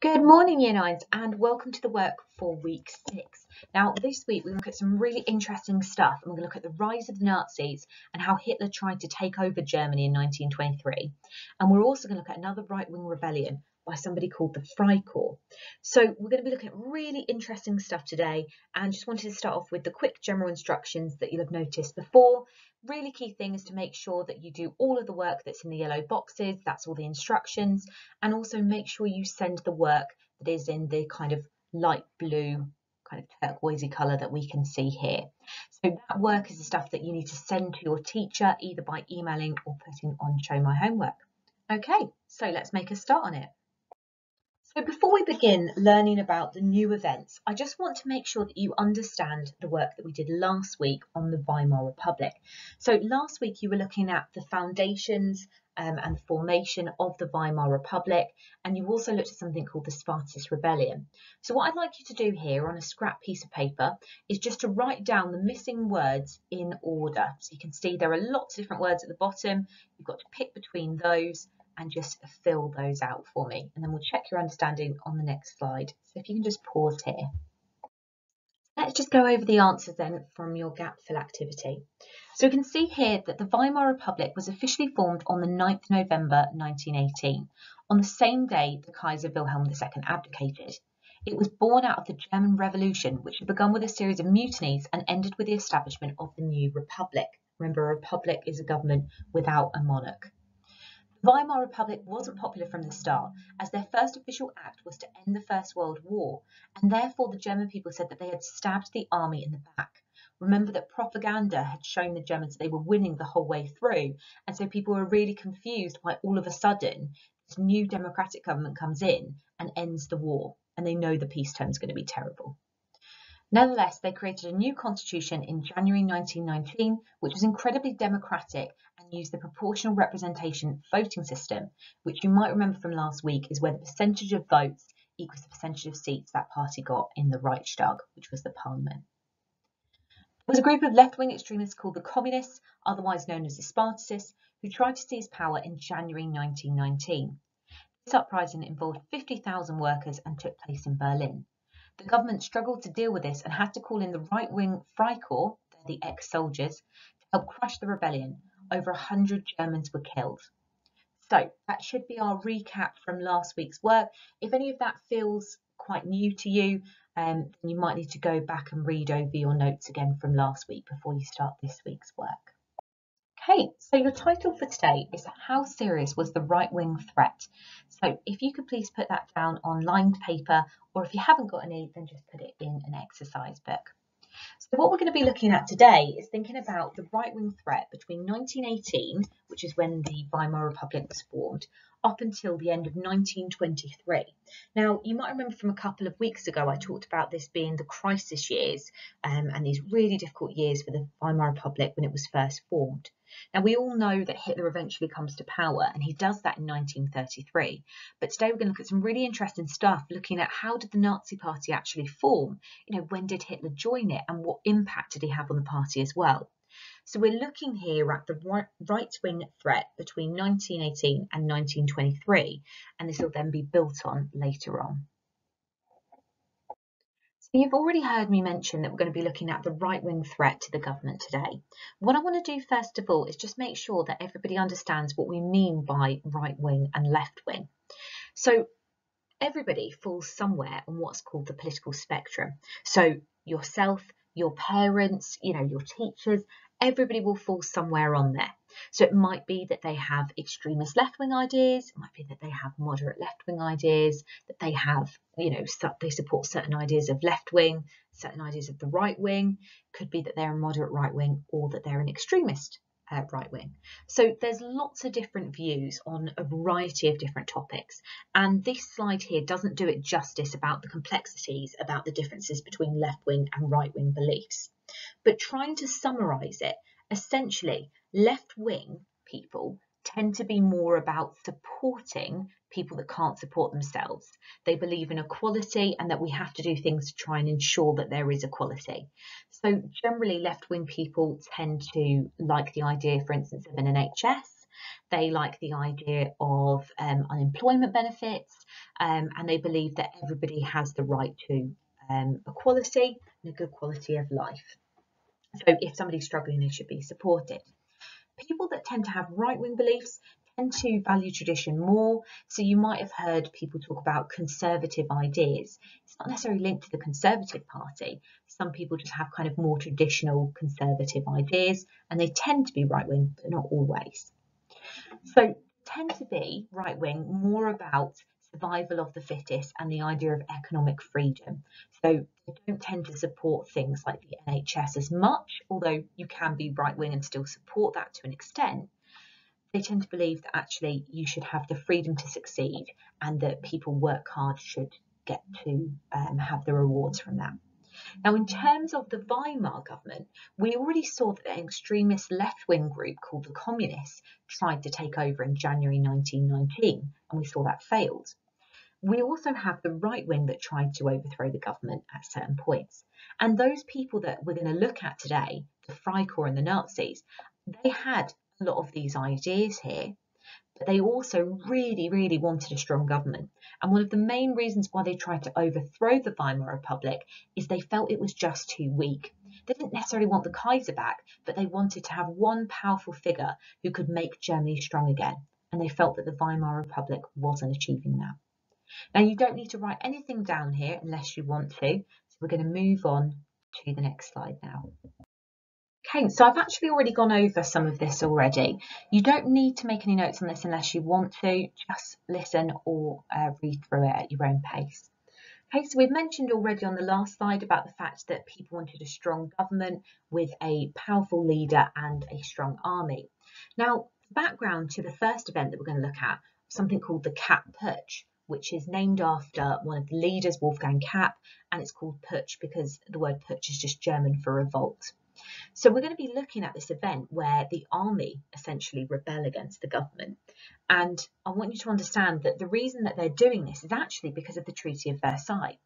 Good morning, Year Nines, and welcome to the work for week 6. Now, this week we're going to look at some really interesting stuff, and we're going to look at the rise of the Nazis and how Hitler tried to take over Germany in 1923. And we're also going to look at another right-wing rebellion by somebody called the Freikorps. So we're going to be looking at really interesting stuff today, and just wanted to start off with the quick general instructions that you'll have noticed before. Really key thing is to make sure that you do all of the work that's in the yellow boxes, that's all the instructions, and also make sure you send the work that is in the kind of light blue, kind of turquoisey colour that we can see here. So that work is the stuff that you need to send to your teacher, either by emailing or putting on Show My Homework. Okay, so let's make a start on it. So before we begin learning about the new events, I just want to make sure that you understand the work that we did last week on the Weimar Republic. So last week you were looking at the foundations and the formation of the Weimar Republic, and you also looked at something called the Spartacist Rebellion. So what I'd like you to do here on a scrap piece of paper is just to write down the missing words in order. So you can see there are lots of different words at the bottom. You've got to pick between those and just fill those out for me, and then we'll check your understanding on the next slide. So if you can just pause here. Let's just go over the answers then from your gap fill activity. So we can see here that the Weimar Republic was officially formed on the 9th November 1918, on the same day the Kaiser Wilhelm II abdicated. It was born out of the German Revolution, which had begun with a series of mutinies and ended with the establishment of the new republic. Remember, a republic is a government without a monarch. The Weimar Republic wasn't popular from the start, as their first official act was to end the First World War, and therefore the German people said that they had stabbed the army in the back. Remember that propaganda had shown the Germans they were winning the whole way through, and so people were really confused why all of a sudden this new democratic government comes in and ends the war, and they know the peace term is going to be terrible. Nevertheless, they created a new constitution in January 1919, which was incredibly democratic and used the proportional representation voting system, which you might remember from last week is where the percentage of votes equals the percentage of seats that party got in the Reichstag, which was the parliament. There was a group of left-wing extremists called the Communists, otherwise known as the Spartacists, who tried to seize power in January 1919. This uprising involved 50,000 workers and took place in Berlin. The government struggled to deal with this and had to call in the right-wing Freikorps, the ex-soldiers, to help crush the rebellion. Over 100 Germans were killed. So that should be our recap from last week's work. If any of that feels quite new to you, then you might need to go back and read over your notes again from last week before you start this week's work. Okay, so your title for today is How Serious Was the Right-Wing Threat? So if you could please put that down on lined paper, or if you haven't got any, then just put it in an exercise book. So what we're going to be looking at today is thinking about the right-wing threat between 1918, which is when the Weimar Republic was formed, up until the end of 1923. Now, you might remember from a couple of weeks ago, I talked about this being the crisis years and these really difficult years for the Weimar Republic when it was first formed. Now, we all know that Hitler eventually comes to power, and he does that in 1933. But today we're going to look at some really interesting stuff, looking at how did the Nazi Party actually form? When did Hitler join it, and what impact did he have on the party as well? So we're looking here at the right-wing threat between 1918 and 1923, and this will then be built on later on. So you've already heard me mention that we're going to be looking at the right-wing threat to the government today. What I want to do first of all is just make sure that everybody understands what we mean by right-wing and left-wing. So everybody falls somewhere on what's called the political spectrum. So yourself, your parents, your teachers, everybody will fall somewhere on there. So it might be that they have extremist left-wing ideas, it might be that they have moderate left-wing ideas, that they have, they support certain ideas of left-wing, certain ideas of the right-wing, could be that they're a moderate right-wing or that they're an extremist right-wing. So there's lots of different views on a variety of different topics, and this slide here doesn't do it justice about the complexities about the differences between left-wing and right-wing beliefs. But trying to summarise it, essentially left-wing people tend to be more about supporting people that can't support themselves. They believe in equality and that we have to do things to try and ensure that there is equality. So generally left-wing people tend to like the idea, for instance, of an NHS. They like the idea of unemployment benefits, and they believe that everybody has the right to equality and a good quality of life. So if somebody's struggling, they should be supported. People that tend to have right-wing beliefs tend to value tradition more. So you might have heard people talk about conservative ideas. It's not necessarily linked to the Conservative Party. Some people just have kind of more traditional conservative ideas, and they tend to be right-wing, but not always. So tend to be right-wing more about survival of the fittest and the idea of economic freedom. So they don't tend to support things like the NHS as much, although you can be right-wing and still support that to an extent. They tend to believe that actually you should have the freedom to succeed and that people work hard should get to have the rewards from that. Now, in terms of the Weimar government, we already saw that an extremist left-wing group called the Communists tried to take over in January 1919, and we saw that failed. We also have the right wing that tried to overthrow the government at certain points. And those people that we're going to look at today, the Freikorps and the Nazis, they had a lot of these ideas here, but they also really wanted a strong government. And one of the main reasons why they tried to overthrow the Weimar Republic is they felt it was just too weak. They didn't necessarily want the Kaiser back, but they wanted to have one powerful figure who could make Germany strong again. And they felt that the Weimar Republic wasn't achieving that. Now, you don't need to write anything down here unless you want to. So we're going to move on to the next slide now. Okay, so I've actually already gone over some of this already. You don't need to make any notes on this unless you want to. Just listen or read through it at your own pace. Okay, so we've mentioned already on the last slide about the fact that people wanted a strong government with a powerful leader and a strong army. Now, background to the first event that we're going to look at, something called the Kapp Putsch, which is named after one of the leaders, Wolfgang Kapp, and it's called Putsch because the word Putsch is just German for revolt. So we're going to be looking at this event where the army essentially rebel against the government. And I want you to understand that the reason that they're doing this is actually because of the Treaty of Versailles.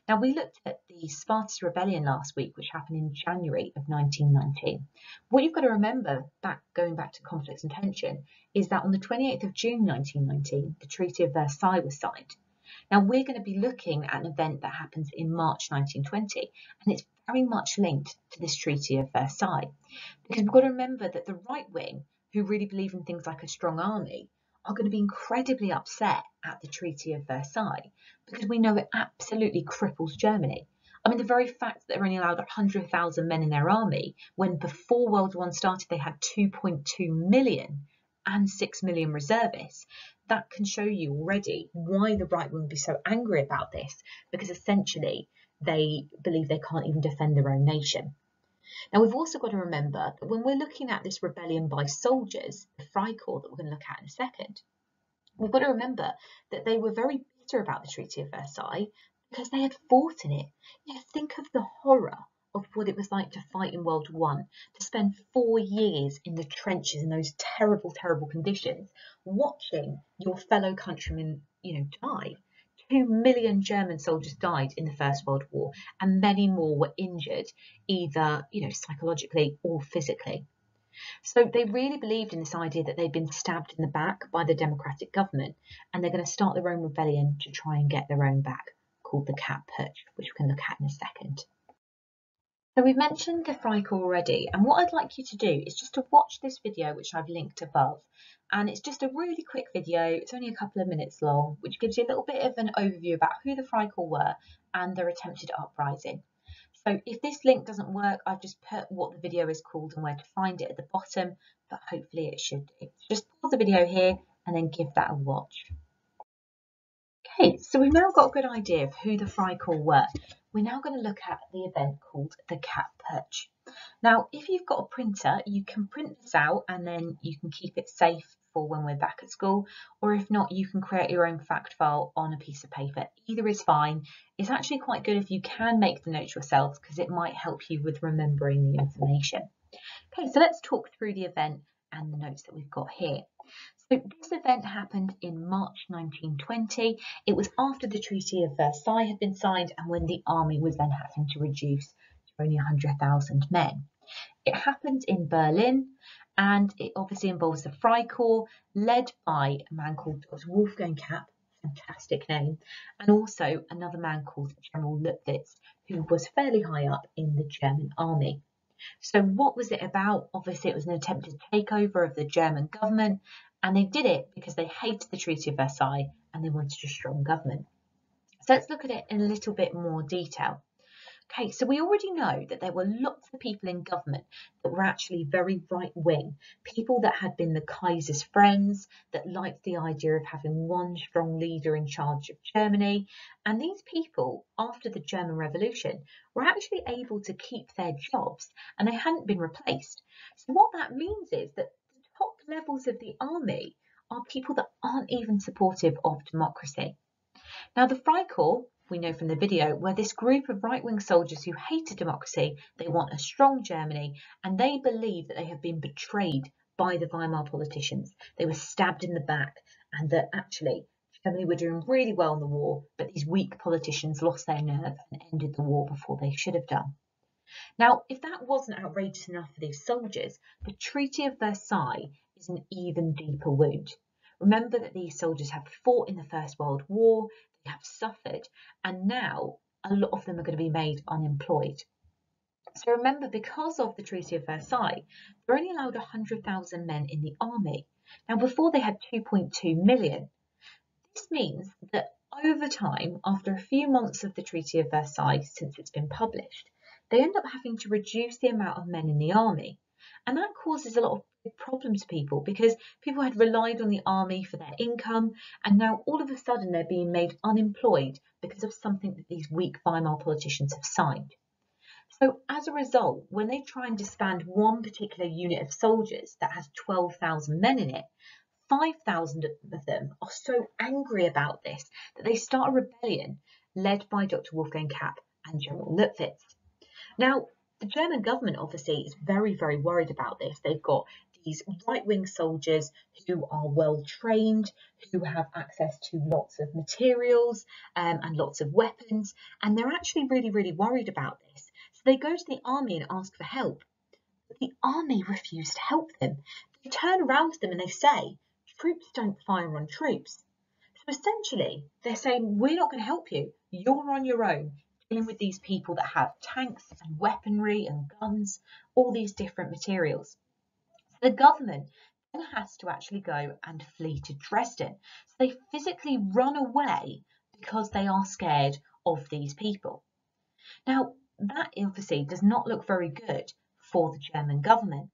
Now, we looked at the Spartacist Rebellion last week, which happened in January of 1919. What you've got to remember, going back to conflicts and tension, is that on the 28th of June 1919, the Treaty of Versailles was signed. Now, we're going to be looking at an event that happens in March 1920, and it's very much linked to this Treaty of Versailles. Because we've got to remember that the right wing, who really believe in things like a strong army, are going to be incredibly upset at the Treaty of Versailles because we know it absolutely cripples Germany. I mean, the very fact that they're only allowed 100,000 men in their army, when before World War I started they had 2.2 million and 6 million reservists, that can show you already why the right wing would be so angry about this, because essentially they believe they can't even defend their own nation. Now, we've also got to remember that when we're looking at this rebellion by soldiers, the Freikorps that we're going to look at in a second, we've got to remember that they were very bitter about the Treaty of Versailles because they had fought in it. Yeah, think of the horror of what it was like to fight in World War I, to spend 4 years in the trenches in those terrible conditions, watching your fellow countrymen, die. 2 million German soldiers died in the First World War, and many more were injured, either psychologically or physically. So they really believed in this idea that they'd been stabbed in the back by the democratic government, and they're going to start their own rebellion to try and get their own back, called the Kapp Putsch, which we can look at in a second. So we've mentioned the Freikorps already, and what I'd like you to do is just to watch this video which I've linked above. And it's just a really quick video, it's only a couple of minutes long, which gives you a little bit of an overview about who the Freikorps were and their attempted uprising. So if this link doesn't work, I've just put what the video is called and where to find it at the bottom, but hopefully it should do. Just pause the video here and then give that a watch. Okay, so we've now got a good idea of who the Freikorps were. We're now going to look at the event called the Kapp Putsch. Now, if you've got a printer, you can print this out and then you can keep it safe for when we're back at school, or if not, you can create your own fact file on a piece of paper. Either is fine. It's actually quite good if you can make the notes yourself because it might help you with remembering the information. Okay, so let's talk through the event and the notes that we've got here. So this event happened in March 1920. It was after the Treaty of Versailles had been signed and when the army was then having to reduce to only 100,000 men. It happened in Berlin, and it obviously involves the Freikorps, led by a man called Dr. Wolfgang Kapp, fantastic name, and also another man called General Lutwitz, who was fairly high up in the German army. So what was it about? Obviously, it was an attempted takeover of the German government, and they did it because they hated the Treaty of Versailles and they wanted a strong government. So let's look at it in a little bit more detail. Okay, so we already know that there were lots of people in government that were actually very right-wing, people that had been the Kaiser's friends, that liked the idea of having one strong leader in charge of Germany. And these people, after the German Revolution, were actually able to keep their jobs and they hadn't been replaced. So what that means is that the top levels of the army are people that aren't even supportive of democracy. Now, the Freikorps, we know from the video, were this group of right-wing soldiers who hated democracy, they want a strong Germany, and they believe that they have been betrayed by the Weimar politicians. They were stabbed in the back, and that actually Germany were doing really well in the war, but these weak politicians lost their nerve and ended the war before they should have done. Now, if that wasn't outrageous enough for these soldiers, the Treaty of Versailles is an even deeper wound. Remember that these soldiers have fought in the First World War, they have suffered, and now a lot of them are going to be made unemployed. So remember, because of the Treaty of Versailles, they're only allowed 100,000 men in the army. Now, before they had 2.2 million. This means that over time, after a few months of the Treaty of Versailles since it's been published, they end up having to reduce the amount of men in the army. And that causes a lot of big problems to people because people had relied on the army for their income, and now all of a sudden they're being made unemployed because of something that these weak Weimar politicians have signed. So as a result, when they try and disband one particular unit of soldiers that has 12,000 men in it, 5,000 of them are so angry about this that they start a rebellion led by Dr. Wolfgang Kapp and General Lutwitz. Now, the German government obviously is very, very worried about this. They've got these right-wing soldiers who are well trained, who have access to lots of materials and lots of weapons, and they're actually really, really worried about this. So they go to the army and ask for help. But the army refuse to help them. They turn around to them and they say, troops don't fire on troops. So essentially, they're saying, we're not going to help you. You're on your own, dealing with these people that have tanks and weaponry and guns, all these different materials. So the government then has to actually go and flee to Dresden. So they physically run away because they are scared of these people. Now, that obviously does not look very good for the German government.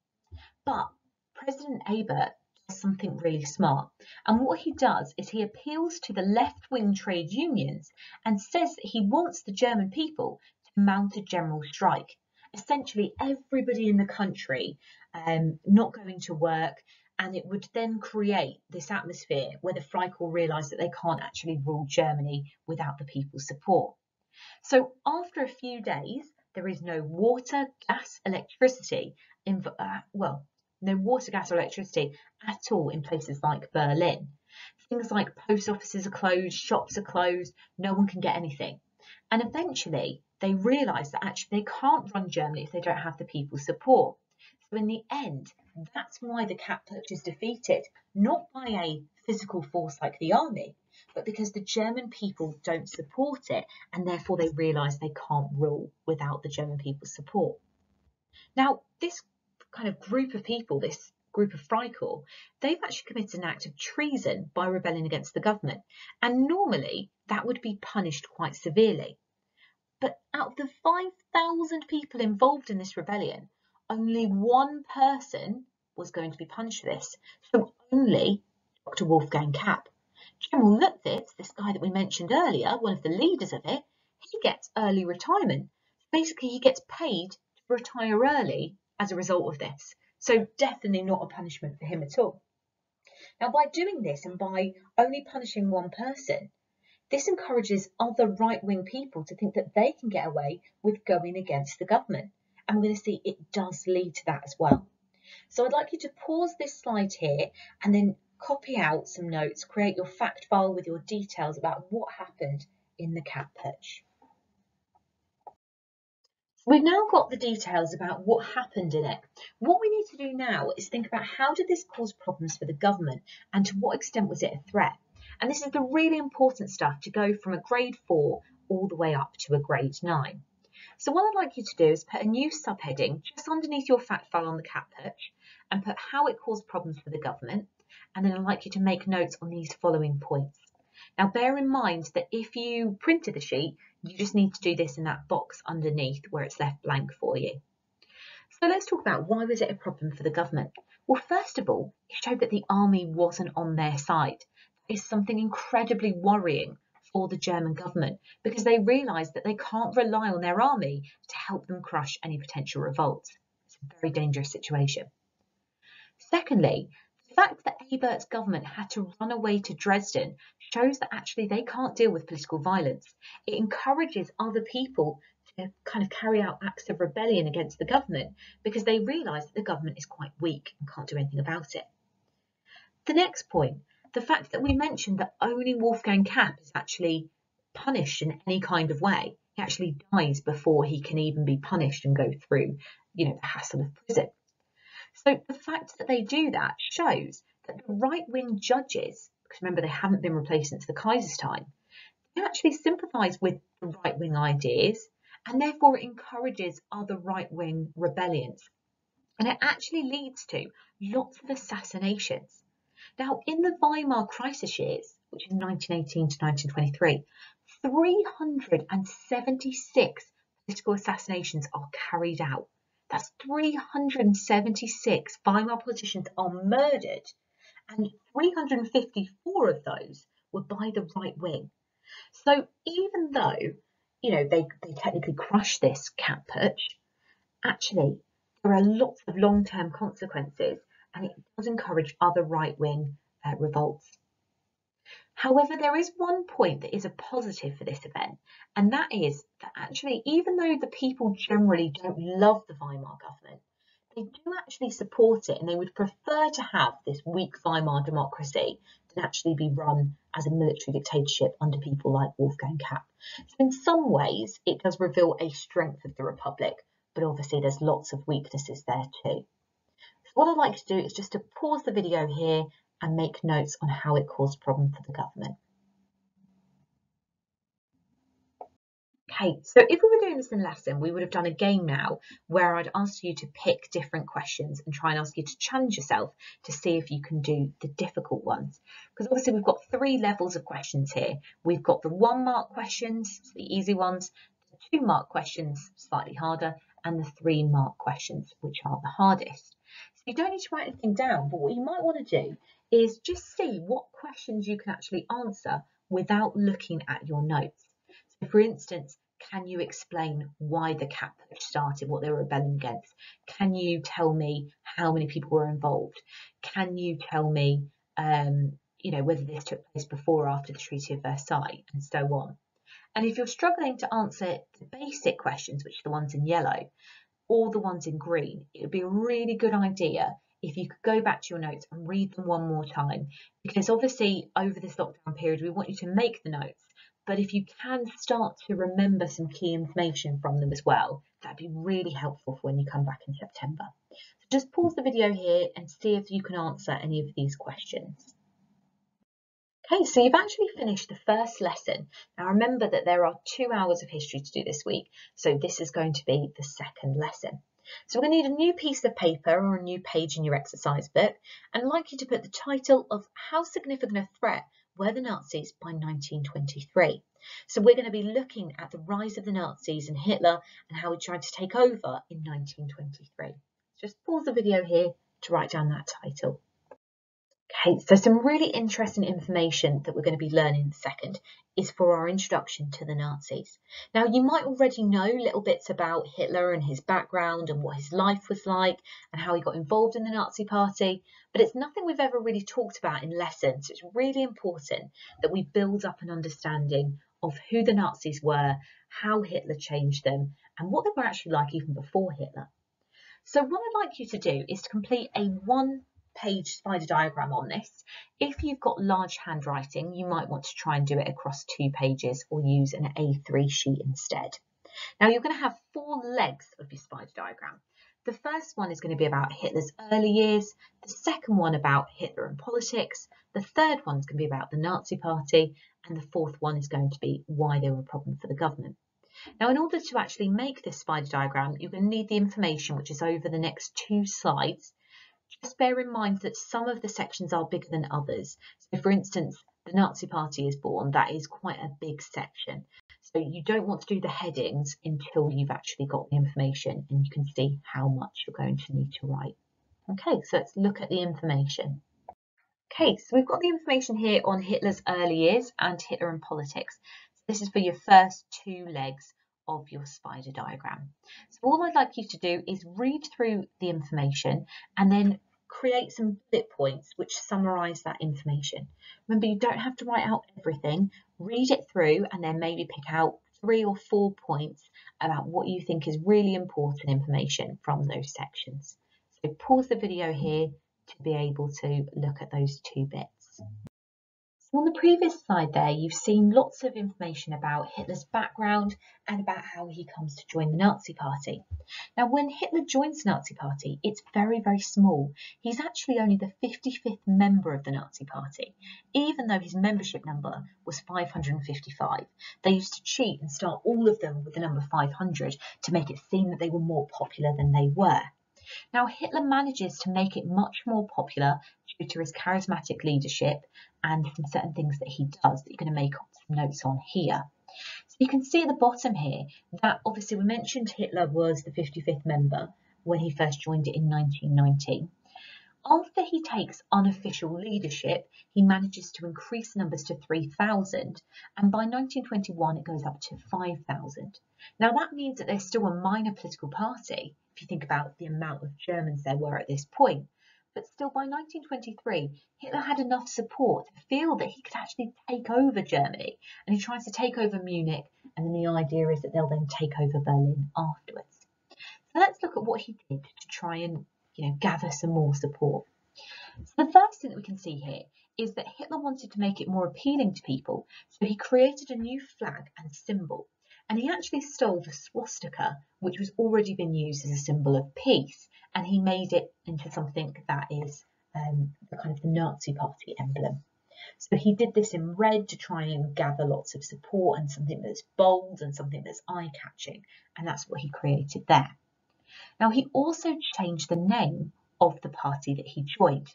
But President Ebert does something really smart. And what he does is he appeals to the left-wing trade unions and says that he wants the German people to mount a general strike. Essentially, everybody in the country not going to work, and it would then create this atmosphere where the Freikorps realise that they can't actually rule Germany without the people's support. So after a few days, there is no water, gas, electricity, no water, gas, or electricity at all in places like Berlin. Things like post offices are closed, shops are closed, no one can get anything. And eventually they realise that actually they can't run Germany if they don't have the people's support. So in the end, that's why the Kapp Putsch is defeated, not by a physical force like the army, but because the German people don't support it, and therefore they realise they can't rule without the German people's support. Now, this kind of group of people, this group of Freikorps, they've actually committed an act of treason by rebelling against the government, and normally that would be punished quite severely. But out of the 5,000 people involved in this rebellion, only one person was going to be punished for this, so only Dr. Wolfgang Kapp. General Lutwitz, this guy that we mentioned earlier, one of the leaders of it, he gets early retirement. Basically, he gets paid to retire early as a result of this. So definitely not a punishment for him at all. Now, by doing this and by only punishing one person, this encourages other right-wing people to think that they can get away with going against the government. And we're going to see it does lead to that as well. So I'd like you to pause this slide here and then copy out some notes, create your fact file with your details about what happened in the Kapp Putsch. We've now got the details about what happened in it. What we need to do now is think about how did this cause problems for the government and to what extent was it a threat? And this is the really important stuff to go from a grade 4 all the way up to a grade 9. So what I'd like you to do is put a new subheading just underneath your fact file on the cat perch and put how it caused problems for the government. And then I'd like you to make notes on these following points. Now bear in mind that if you printed the sheet, you just need to do this in that box underneath where it's left blank for you. So let's talk about why was it a problem for the government? Well, first of all, it showed that the army wasn't on their side. That is something incredibly worrying for the German government because they realised that they can't rely on their army to help them crush any potential revolts. It's a very dangerous situation. Secondly, the fact that Ebert's government had to run away to Dresden shows that actually they can't deal with political violence. It encourages other people to kind of carry out acts of rebellion against the government because they realise that the government is quite weak and can't do anything about it. The next point, the fact that we mentioned that only Wolfgang Kapp is actually punished in any kind of way. He actually dies before he can even be punished and go through, the hassle of prison. So the fact that they do that shows that the right-wing judges, because remember they haven't been replaced since the Kaiser's time, they actually sympathise with the right-wing ideas and therefore it encourages other right-wing rebellions. And it actually leads to lots of assassinations. Now, in the Weimar crisis years, which is 1918 to 1923, 376 political assassinations are carried out. That's 376 Weimar politicians are murdered, and 354 of those were by the right wing. So even though, they technically crushed this cat perch, actually there are lots of long-term consequences, and it does encourage other right-wing revolts. However, there is one point that is a positive for this event, and that is that actually, even though the people generally don't love the Weimar government, they do actually support it and they would prefer to have this weak Weimar democracy than actually be run as a military dictatorship under people like Wolfgang Kapp. So in some ways, it does reveal a strength of the Republic, but obviously there's lots of weaknesses there too. So what I'd like to do is just to pause the video here and make notes on how it caused problem for the government. Okay, so if we were doing this in lesson, we would have done a game now where I'd ask you to pick different questions and try and ask you to challenge yourself to see if you can do the difficult ones. Because obviously we've got 3 levels of questions here. We've got the 1 mark questions, the easy ones, the 2 mark questions, slightly harder, and the 3 mark questions, which are the hardest. So you don't need to write anything down, but what you might want to do is just see what questions you can actually answer without looking at your notes. So for instance, can you explain why the cat perch started, what they were rebelling against? Can you tell me how many people were involved? Can you tell me, whether this took place before or after the Treaty of Versailles, and so on? And if you're struggling to answer the basic questions, which are the ones in yellow, or the ones in green, it would be a really good idea if you could go back to your notes and read them one more time, because obviously over this lockdown period, we want you to make the notes. But if you can start to remember some key information from them as well, that'd be really helpful for when you come back in September. So just pause the video here and see if you can answer any of these questions. Okay, so you've actually finished the first lesson. Now remember that there are 2 hours of history to do this week, so this is going to be the second lesson. So we're going to need a new piece of paper or a new page in your exercise book, and I'd like you to put the title of how significant a threat were the Nazis by 1923. So we're going to be looking at the rise of the Nazis and Hitler and how he tried to take over in 1923. Just pause the video here to write down that title. Okay, so some really interesting information that we're going to be learning in a second is for our introduction to the Nazis. Now, you might already know little bits about Hitler and his background and what his life was like and how he got involved in the Nazi Party, but it's nothing we've ever really talked about in lessons. So it's really important that we build up an understanding of who the Nazis were, how Hitler changed them, and what they were actually like even before Hitler. So what I'd like you to do is to complete a 1-page spider diagram on this. If you've got large handwriting, you might want to try and do it across 2 pages or use an A3 sheet instead. Now you're going to have 4 legs of your spider diagram. The first one is going to be about Hitler's early years, the second one about Hitler and politics, the third one is going to be about the Nazi Party, and the fourth one is going to be why they were a problem for the government. Now, in order to actually make this spider diagram, you're going to need the information which is over the next 2 slides. Just bear in mind that some of the sections are bigger than others. So, for instance, the Nazi Party is born. That is quite a big section. So you don't want to do the headings until you've actually got the information and you can see how much you're going to need to write. Okay, so let's look at the information. Okay, so we've got the information here on Hitler's early years and Hitler and politics. So this is for your first 2 legs of your spider diagram. So all I'd like you to do is read through the information and then create some bullet points which summarise that information. Remember, you don't have to write out everything. Read it through and then maybe pick out 3 or 4 points about what you think is really important information from those sections. So pause the video here to be able to look at those 2 bits. So on the previous slide there, you've seen lots of information about Hitler's background and about how he comes to join the Nazi Party. Now, when Hitler joins the Nazi Party, it's very, very small. He's actually only the 55th member of the Nazi Party, even though his membership number was 555. They used to cheat and start all of them with the number 500 to make it seem that they were more popular than they were. Now, Hitler manages to make it much more popular due to his charismatic leadership and some certain things that he does that you're going to make some notes on here. So you can see at the bottom here that obviously we mentioned Hitler was the 55th member when he first joined it in 1919. After he takes unofficial leadership, he manages to increase numbers to 3,000, and by 1921 it goes up to 5,000. Now that means that there's still a minor political party, if you think about the amount of Germans there were at this point. But still, by 1923, Hitler had enough support to feel that he could actually take over Germany, and he tries to take over Munich, and then the idea is that they'll then take over Berlin afterwards. So let's look at what he did to try and gather some more support. So the first thing that we can see here is that Hitler wanted to make it more appealing to people, so he created a new flag and symbol, and he actually stole the swastika, which was already been used as a symbol of peace, and he made it into something that is the kind of the Nazi Party emblem. So he did this in red to try and gather lots of support and something that's bold and something that's eye-catching, and that's what he created there. Now, he also changed the name of the party that he joined.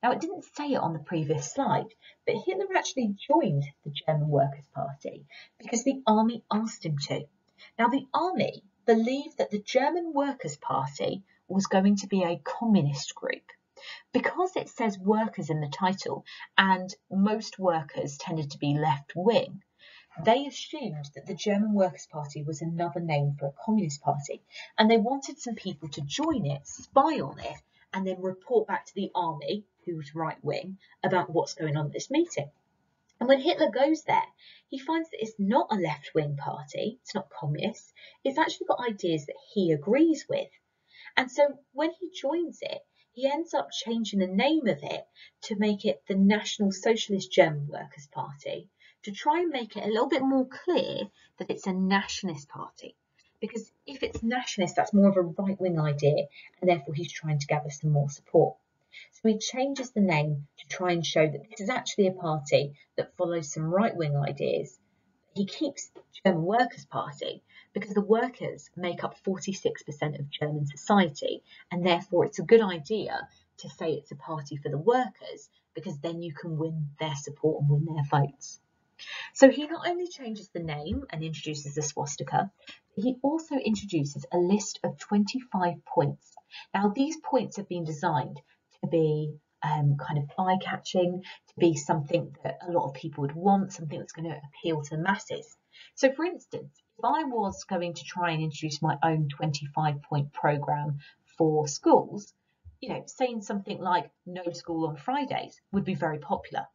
Now, it didn't say it on the previous slide, but Hitler actually joined the German Workers' Party because the army asked him to. Now, the army believed that the German Workers' Party was going to be a communist group. Because it says workers in the title, and most workers tended to be left-wing, they assumed that the German Workers' Party was another name for a communist party, and they wanted some people to join it, spy on it, and then report back to the army, who was right-wing, about what's going on at this meeting. And when Hitler goes there, he finds that it's not a left-wing party, it's not communist, it's actually got ideas that he agrees with. And so when he joins it, he ends up changing the name of it to make it the National Socialist German Workers' Party, to try and make it a little bit more clear that it's a nationalist party. Because if it's nationalist, that's more of a right-wing idea, and therefore he's trying to gather some more support. So he changes the name to try and show that this is actually a party that follows some right-wing ideas. He keeps the German Workers' Party because the workers make up 46% of German society, and therefore it's a good idea to say it's a party for the workers, because then you can win their support and win their votes. So he not only changes the name and introduces the swastika, but he also introduces a list of 25 points. Now, these points have been designed to be kind of eye-catching, to be something that a lot of people would want, something that's going to appeal to the masses. So, for instance, if I was going to try and introduce my own 25-point programme for schools, saying something like no school on Fridays would be very popular.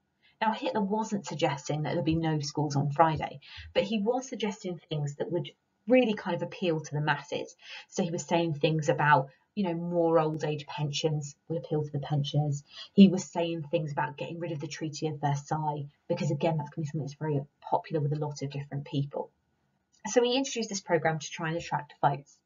Now, Hitler wasn't suggesting that there'd be no schools on Friday, but he was suggesting things that would really kind of appeal to the masses. So he was saying things about, more old age pensions would appeal to the pensioners. He was saying things about getting rid of the Treaty of Versailles, because again, that's going to be something that's very popular with a lot of different people. So he introduced this program to try and attract votes.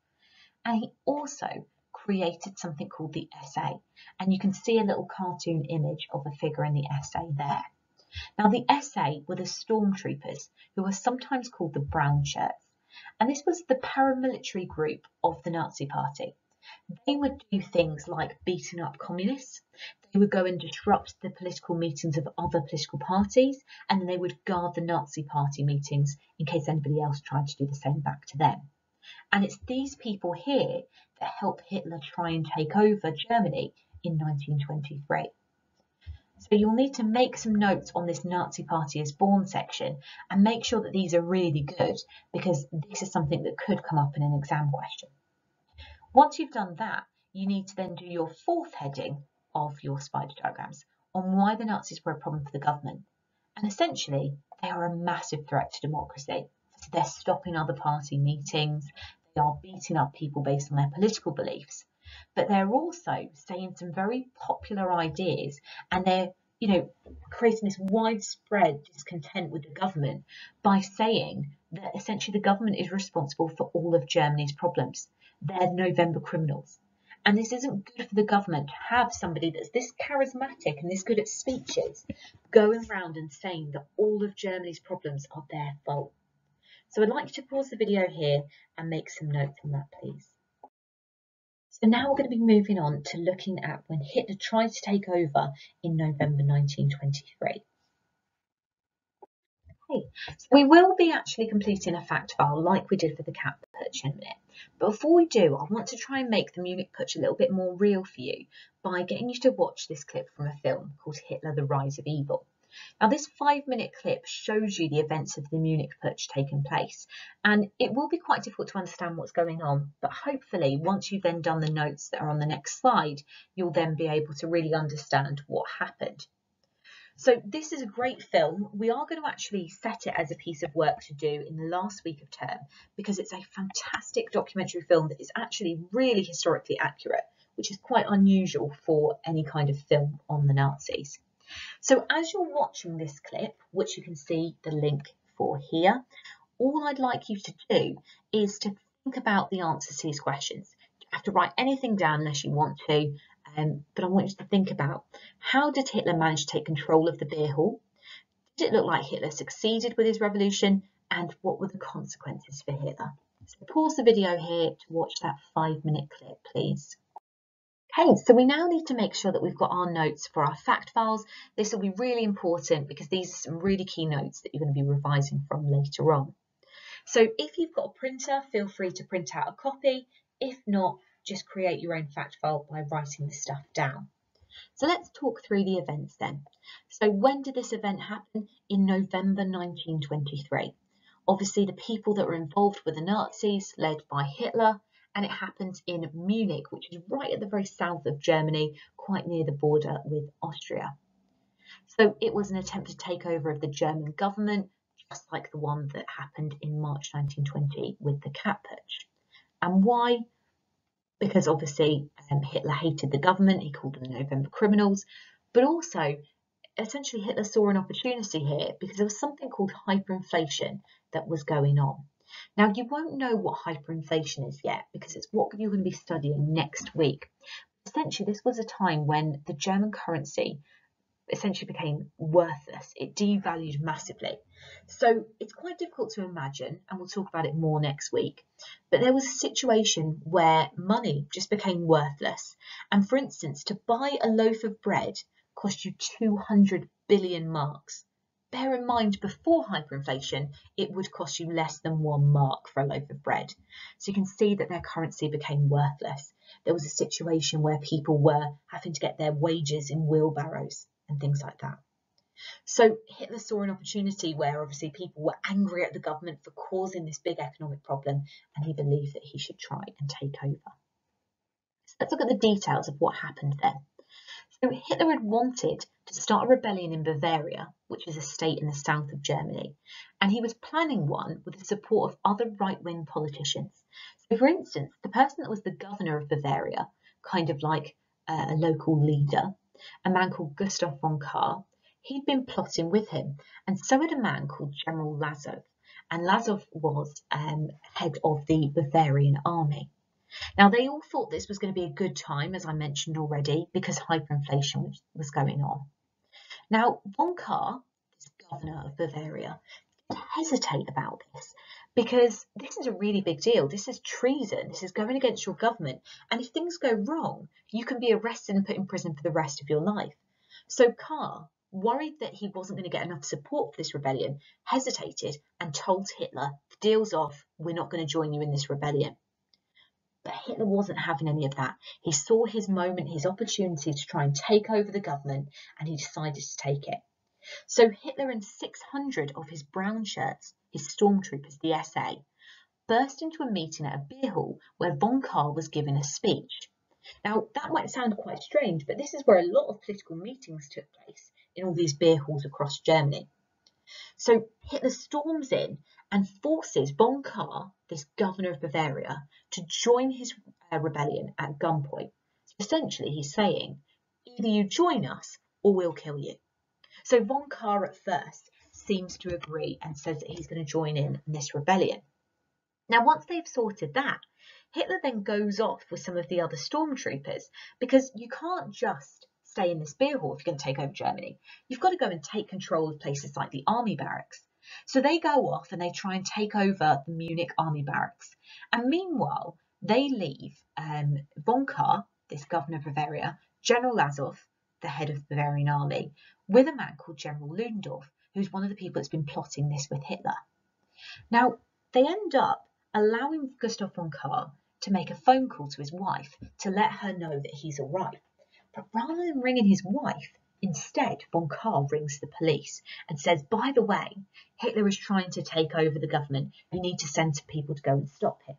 And he also created something called the SA. And you can see a little cartoon image of a figure in the SA there. Now, the SA were the stormtroopers, who were sometimes called the brown shirts. And this was the paramilitary group of the Nazi Party. They would do things like beating up communists. They would go and disrupt the political meetings of other political parties, and then they would guard the Nazi Party meetings in case anybody else tried to do the same back to them. And it's these people here that help Hitler try and take over Germany in 1923. So you'll need to make some notes on this Nazi Party is born section and make sure that these are really good, because this is something that could come up in an exam question. Once you've done that, you need to then do your fourth heading of your spider diagrams on why the Nazis were a problem for the government. And essentially, they are a massive threat to democracy. So they're stopping other party meetings, they are beating up people based on their political beliefs, but they're also saying some very popular ideas, and they're creating this widespread discontent with the government by saying that essentially the government is responsible for all of Germany's problems. They're November criminals. And this isn't good for the government to have somebody that's this charismatic and this good at speeches going around and saying that all of Germany's problems are their fault. So I'd like you to pause the video here and make some notes on that, please. So now we're going to be moving on to looking at when Hitler tried to take over in November 1923. Okay, so we will be actually completing a fact file like we did for the cat putsch in a minute. But before we do, I want to try and make the Munich putsch a little bit more real for you by getting you to watch this clip from a film called Hitler, the Rise of Evil. Now, this 5-minute clip shows you the events of the Munich putsch taking place, and it will be quite difficult to understand what's going on, but hopefully once you've then done the notes that are on the next slide, you'll then be able to really understand what happened. So this is a great film. We are going to actually set it as a piece of work to do in the last week of term, because it's a fantastic documentary film that is actually really historically accurate, which is quite unusual for any kind of film on the Nazis. So as you're watching this clip, which you can see the link for here, all I'd like you to do is to think about the answers to these questions. You don't have to write anything down unless you want to, but I want you to think about, how did Hitler manage to take control of the beer hall? Did it look like Hitler succeeded with his revolution? And what were the consequences for Hitler? So pause the video here to watch that 5-minute clip, please. Okay, so we now need to make sure that we've got our notes for our fact files. This will be really important because these are some really key notes that you're going to be revising from later on. So if you've got a printer, feel free to print out a copy. If not, just create your own fact file by writing this stuff down. So let's talk through the events then. So when did this event happen? In November 1923. Obviously, the people that were involved were the Nazis, led by Hitler, and it happened in Munich, which is right at the very south of Germany, quite near the border with Austria. So it was an attempt to take over of the German government, just like the one that happened in March 1920 with the cat putsch. And why? Because obviously Hitler hated the government, he called them the November criminals, but also essentially Hitler saw an opportunity here because there was something called hyperinflation that was going on. Now, you won't know what hyperinflation is yet because it's what you're going to be studying next week. Essentially, this was a time when the German currency essentially became worthless. It devalued massively. So it's quite difficult to imagine, and we'll talk about it more next week, but there was a situation where money just became worthless. And for instance, to buy a loaf of bread cost you 200 billion marks. Bear in mind, before hyperinflation, it would cost you less than 1 mark for a loaf of bread. So you can see that their currency became worthless. There was a situation where people were having to get their wages in wheelbarrows and things like that. So Hitler saw an opportunity where obviously people were angry at the government for causing this big economic problem, and he believed that he should try and take over. So let's look at the details of what happened then. So Hitler had wanted to start a rebellion in Bavaria, which is a state in the south of Germany, and he was planning one with the support of other right-wing politicians. So for instance, the person that was the governor of Bavaria, kind of like a local leader, a man called Gustav von Kahr, he'd been plotting with him, and so had a man called General Lazow. and Lazov was head of the Bavarian army. Now, they all thought this was going to be a good time, as I mentioned already, because hyperinflation was going on. Now, von Kahr, this governor of Bavaria, didn't hesitate about this because this is a really big deal. This is treason. This is going against your government. And if things go wrong, you can be arrested and put in prison for the rest of your life. So Kahr, worried that he wasn't going to get enough support for this rebellion, hesitated and told Hitler, the deal's off, we're not going to join you in this rebellion. But Hitler wasn't having any of that. He saw his moment, his opportunity to try and take over the government, and he decided to take it. So Hitler and 600 of his brown shirts, his stormtroopers, the SA, burst into a meeting at a beer hall where von Kahr was giving a speech. Now, that might sound quite strange, but this is where a lot of political meetings took place in all these beer halls across Germany. So Hitler storms in and forces von Kahr, this governor of Bavaria, to join his rebellion at gunpoint. So essentially, he's saying, either you join us or we'll kill you. So von Kahr at first seems to agree and says that he's going to join in this rebellion. Now, once they've sorted that, Hitler then goes off with some of the other stormtroopers, because you can't just stay in this beer hall if you're going to take over Germany. You've got to go and take control of places like the army barracks. So they go off and they try and take over the Munich army barracks. And meanwhile, they leave von Kahr, this governor of Bavaria, General Lazov, the head of the Bavarian army, with a man called General Ludendorff, who's one of the people that's been plotting this with Hitler. Now, they end up allowing Gustav von Kahr to make a phone call to his wife to let her know that he's all right. But rather than ringing his wife, instead von Kahr rings the police and says, by the way, Hitler is trying to take over the government. You need to send some people to go and stop him.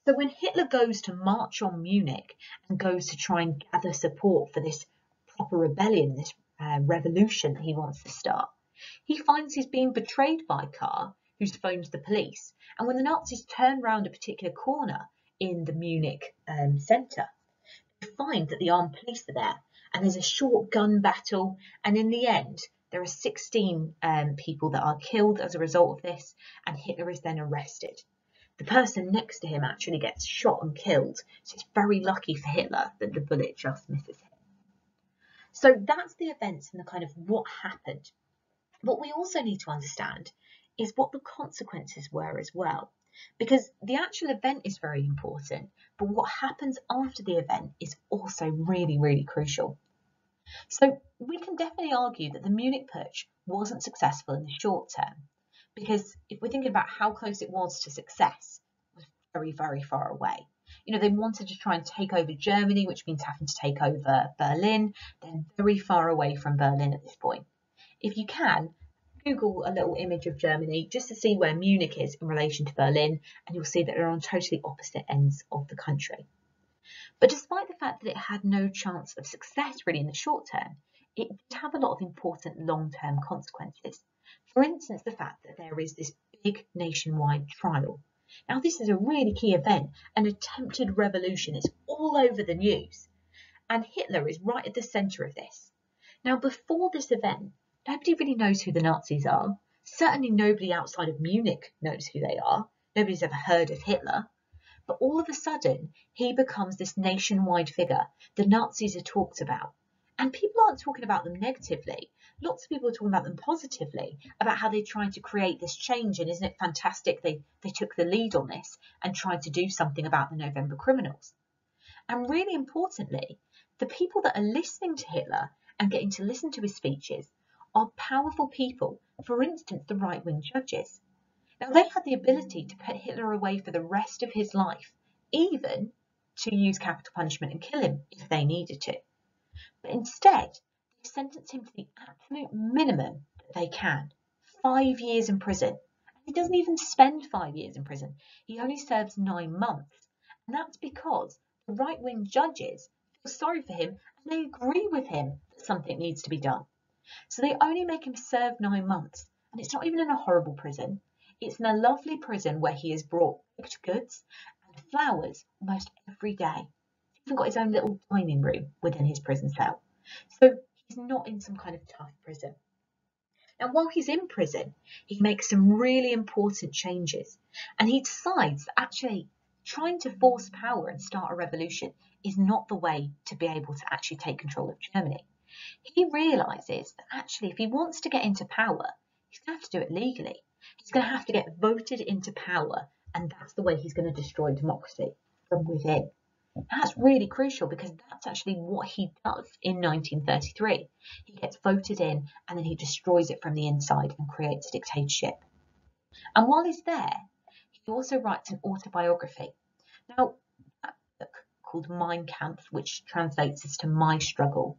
So when Hitler goes to march on Munich and goes to try and gather support for this proper rebellion, this revolution that he wants to start, he finds he's being betrayed by Kahr, who's phoned the police. And when the Nazis turn round a particular corner in the Munich centre, they find that the armed police are there, and there's a short gun battle, and in the end there are 16 people that are killed as a result of this, and Hitler is then arrested. The person next to him actually gets shot and killed, so it's very lucky for Hitler that the bullet just misses him. So that's the events and the kind of what happened. What we also need to understand is what the consequences were as well, because the actual event is very important, but what happens after the event is also really, really crucial. So we can definitely argue that the Munich Putsch wasn't successful in the short term, because if we're thinking about how close it was to success, it was very, very far away. You know, they wanted to try and take over Germany, which means having to take over Berlin. They're very far away from Berlin at this point. If you can, Google a little image of Germany just to see where Munich is in relation to Berlin, and you'll see that they're on totally opposite ends of the country. But despite the fact that it had no chance of success really in the short term, it did have a lot of important long-term consequences. For instance, the fact that there is this big nationwide trial. Now, this is a really key event. An attempted revolution is all over the news, and Hitler is right at the centre of this. Now, before this event, nobody really knows who the Nazis are. Certainly nobody outside of Munich knows who they are. Nobody's ever heard of Hitler. But all of a sudden, he becomes this nationwide figure. The Nazis are talked about. And people aren't talking about them negatively. Lots of people are talking about them positively, about how they tried to create this change. And isn't it fantastic they took the lead on this and tried to do something about the November criminals. And really importantly, the people that are listening to Hitler and getting to listen to his speeches are powerful people. For instance, the right-wing judges. Now, they had the ability to put Hitler away for the rest of his life, even to use capital punishment and kill him if they needed to. But instead, they sentenced him to the absolute minimum that they can, 5 years in prison. And he doesn't even spend 5 years in prison. He only serves 9 months. And that's because the right-wing judges feel sorry for him and they agree with him that something needs to be done. So they only make him serve 9 months. And it's not even in a horrible prison. It's in a lovely prison where he is brought baked goods and flowers almost every day. He's even got his own little dining room within his prison cell. So he's not in some kind of tough prison. Now, while he's in prison, he makes some really important changes, and he decides that actually trying to force power and start a revolution is not the way to be able to actually take control of Germany. He realises that actually if he wants to get into power, he's going to have to do it legally. He's going to have to get voted into power, and that's the way he's going to destroy democracy from within. That's really crucial because that's actually what he does in 1933. He gets voted in and then he destroys it from the inside and creates a dictatorship. And while he's there, he also writes an autobiography. Now, that book called Mein Kampf, which translates as to My Struggle,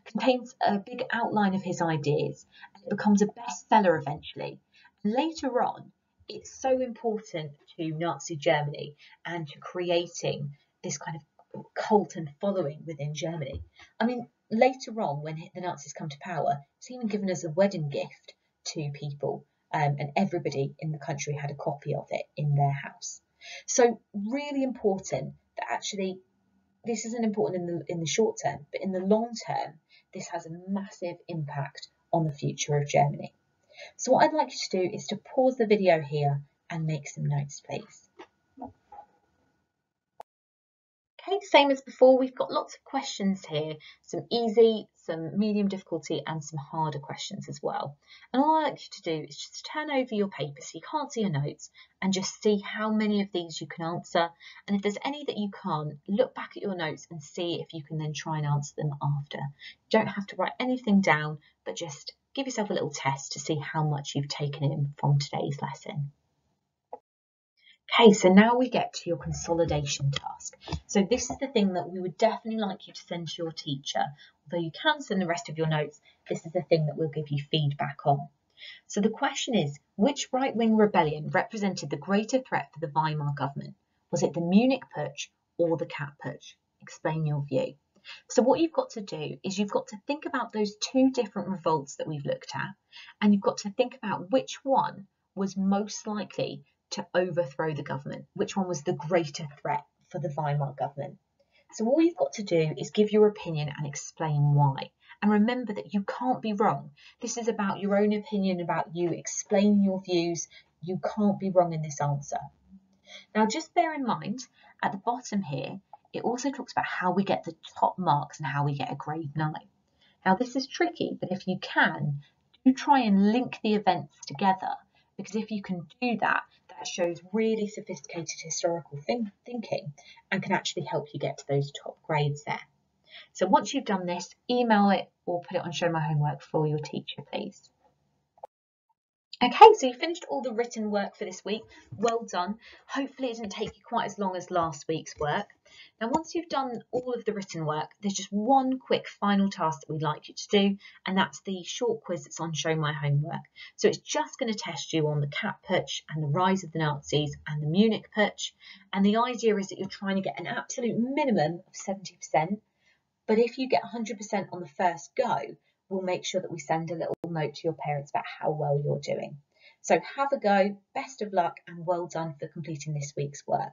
contains a big outline of his ideas, and it becomes a bestseller eventually. And later on, it's so important to Nazi Germany and to creating this kind of cult and following within Germany. I mean, later on, when the Nazis come to power, it's even given as a wedding gift to people, and everybody in the country had a copy of it in their house. So really important that actually this isn't important in the short term, but in the long term, this has a massive impact on the future of Germany. So what I'd like you to do is to pause the video here and make some notes, please. Okay, same as before, we've got lots of questions here, some easy, some medium difficulty and some harder questions as well. And all I'd like you to do is just turn over your paper so you can't see your notes and just see how many of these you can answer. And if there's any that you can't, look back at your notes and see if you can then try and answer them after. You don't have to write anything down, but just give yourself a little test to see how much you've taken in from today's lesson. Okay, so now we get to your consolidation task. So this is the thing that we would definitely like you to send to your teacher. Although you can send the rest of your notes, this is the thing that we'll give you feedback on. So the question is, which right-wing rebellion represented the greater threat for the Weimar government? Was it the Munich Putsch or the Cat Putsch? Explain your view. So what you've got to do is you've got to think about those two different revolts that we've looked at, and you've got to think about which one was most likely to overthrow the government, which one was the greater threat for the Weimar government. So all you've got to do is give your opinion and explain why. And remember that you can't be wrong. This is about your own opinion, about you explaining your views. You can't be wrong in this answer. Now just bear in mind, at the bottom here, it also talks about how we get the top marks and how we get a grade 9. Now this is tricky, but if you can, do try and link the events together, because if you can do that, that shows really sophisticated historical thinking and can actually help you get to those top grades there. So once you've done this, email it or put it on Show My Homework for your teacher, please. Okay, so you finished all the written work for this week. Well done. Hopefully it didn't take you quite as long as last week's work. Now, once you've done all of the written work, there's just one quick final task that we'd like you to do, and that's the short quiz that's on Show My Homework. So it's just going to test you on the Cat Putsch and the rise of the Nazis and the Munich Putsch. And the idea is that you're trying to get an absolute minimum of 70%. But if you get 100% on the first go, we'll make sure that we send a little note to your parents about how well you're doing. So have a go, best of luck, and well done for completing this week's work.